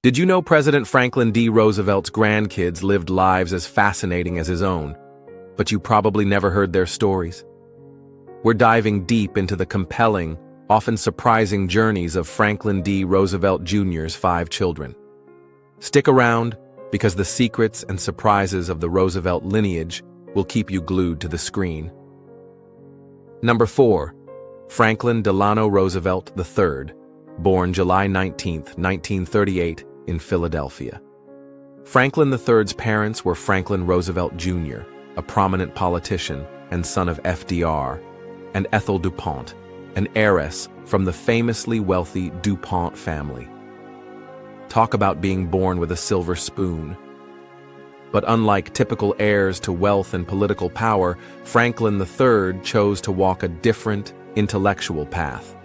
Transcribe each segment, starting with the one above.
Did you know President Franklin D. Roosevelt's grandkids lived lives as fascinating as his own, but you probably never heard their stories? We're diving deep into the compelling, often surprising journeys of Franklin D. Roosevelt Jr.'s 5 children. Stick around, because the secrets and surprises of the Roosevelt lineage will keep you glued to the screen. Number 4. Franklin Delano Roosevelt III, born July 19, 1938, in Philadelphia. Franklin III's parents were Franklin Roosevelt Jr., a prominent politician and son of FDR, and Ethel DuPont, an heiress from the famously wealthy DuPont family. Talk about being born with a silver spoon. But unlike typical heirs to wealth and political power, Franklin III chose to walk a different, intellectual path.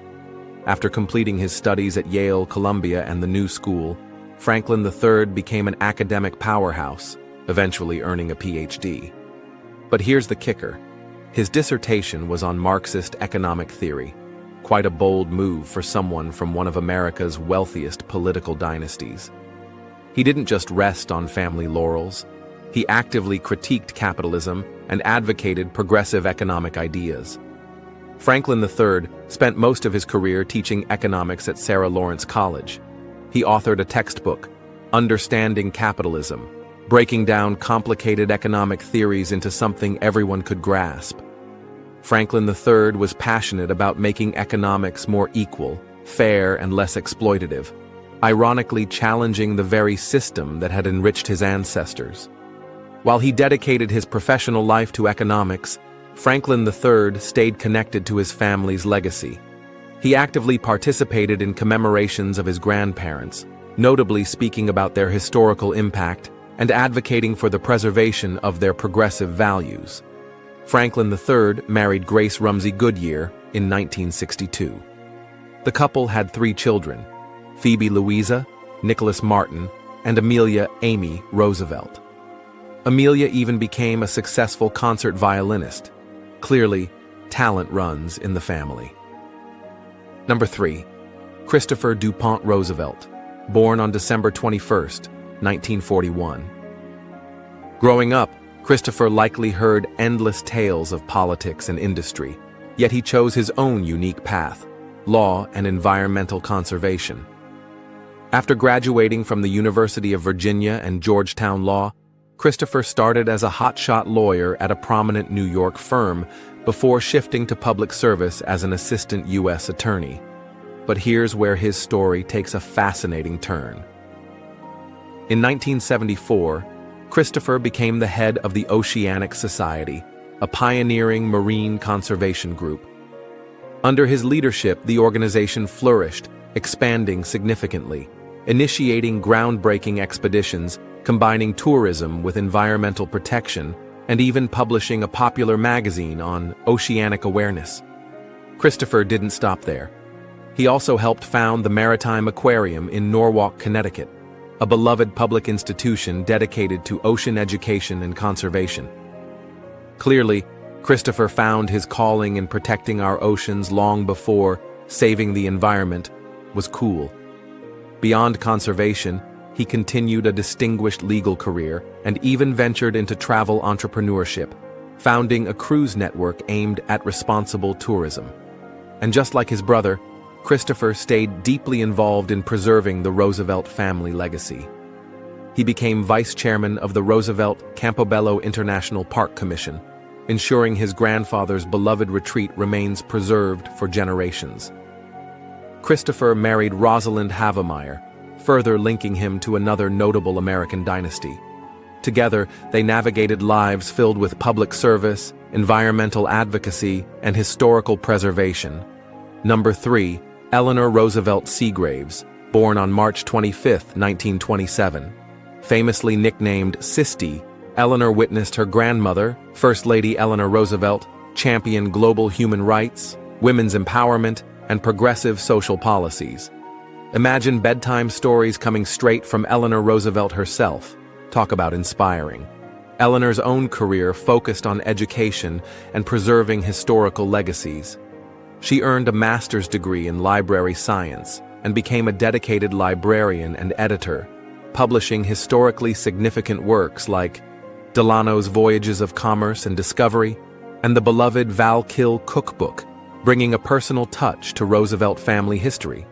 After completing his studies at Yale, Columbia, and the New School, Franklin III became an academic powerhouse, eventually earning a PhD. But here's the kicker. His dissertation was on Marxist economic theory, quite a bold move for someone from one of America's wealthiest political dynasties. He didn't just rest on family laurels. He actively critiqued capitalism and advocated progressive economic ideas. Franklin III spent most of his career teaching economics at Sarah Lawrence College. He authored a textbook, Understanding Capitalism, breaking down complicated economic theories into something everyone could grasp. Franklin III was passionate about making economics more equal, fair, and less exploitative, ironically challenging the very system that had enriched his ancestors. While he dedicated his professional life to economics, Franklin III stayed connected to his family's legacy. He actively participated in commemorations of his grandparents, notably speaking about their historical impact and advocating for the preservation of their progressive values. Franklin III married Grace Rumsey Goodyear in 1962. The couple had 3 children, Phoebe Louisa, Nicholas Martin, and Amelia Amy Roosevelt. Amelia even became a successful concert violinist. Clearly, talent runs in the family. Number 3. Christopher DuPont Roosevelt, born on December 21, 1941. Growing up, Christopher likely heard endless tales of politics and industry, yet he chose his own unique path, law and environmental conservation. After graduating from the University of Virginia and Georgetown Law, Christopher started as a hotshot lawyer at a prominent New York firm before shifting to public service as an assistant U.S. attorney. But here's where his story takes a fascinating turn. In 1974, Christopher became the head of the Oceanic Society, a pioneering marine conservation group. Under his leadership, the organization flourished, expanding significantly, initiating groundbreaking expeditions, combining tourism with environmental protection, and even publishing a popular magazine on oceanic awareness. Christopher didn't stop there. He also helped found the Maritime Aquarium in Norwalk, Connecticut, a beloved public institution dedicated to ocean education and conservation. Clearly, Christopher found his calling in protecting our oceans long before saving the environment was cool. Beyond conservation, he continued a distinguished legal career and even ventured into travel entrepreneurship, founding a cruise network aimed at responsible tourism. And just like his brother, Christopher stayed deeply involved in preserving the Roosevelt family legacy. He became vice chairman of the Roosevelt Campobello International Park Commission, ensuring his grandfather's beloved retreat remains preserved for generations. Christopher married Rosalind Havemeyer, further linking him to another notable American dynasty. Together, they navigated lives filled with public service, environmental advocacy, and historical preservation. Number 3. Eleanor Roosevelt Seagraves, born on March 25, 1927. Famously nicknamed Sisty, Eleanor witnessed her grandmother, First Lady Eleanor Roosevelt, champion global human rights, women's empowerment, and progressive social policies. Imagine bedtime stories coming straight from Eleanor Roosevelt herself. Talk about inspiring. Eleanor's own career focused on education and preserving historical legacies. She earned a master's degree in library science, and became a dedicated librarian and editor, publishing historically significant works like Delano's Voyages of Commerce and Discovery and the beloved Val-Kill Cookbook, bringing a personal touch to Roosevelt family history.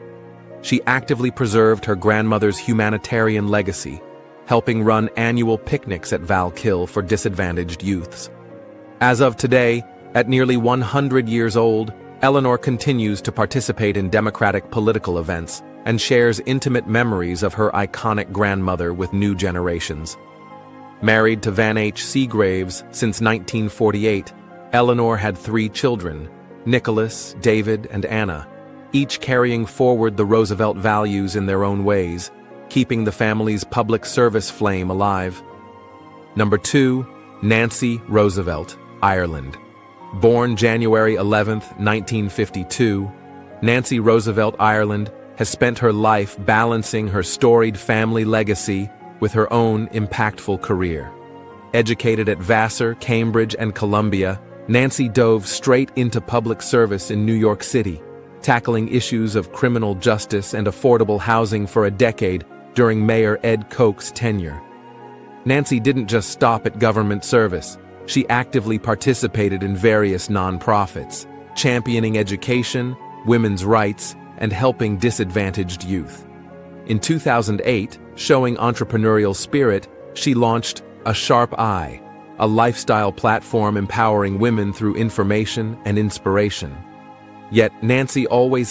She actively preserved her grandmother's humanitarian legacy, helping run annual picnics at Val-Kill for disadvantaged youths. As of today, at nearly 100 years old, Eleanor continues to participate in democratic political events and shares intimate memories of her iconic grandmother with new generations. Married to Van H. Seagraves since 1948, Eleanor had 3 children, Nicholas, David, and Anna, each carrying forward the Roosevelt values in their own ways, keeping the family's public service flame alive. Number 2, Nancy Roosevelt, Ireland. Born January 11, 1952, Nancy Roosevelt Ireland has spent her life balancing her storied family legacy with her own impactful career. Educated at Vassar, Cambridge, and Columbia, Nancy dove straight into public service in New York City, tackling issues of criminal justice and affordable housing for a decade during Mayor Ed Koch's tenure. Nancy didn't just stop at government service. She actively participated in various nonprofits, championing education, women's rights, and helping disadvantaged youth. In 2008, showing entrepreneurial spirit, she launched A Sharp Eye, a lifestyle platform empowering women through information and inspiration. Yet Nancy always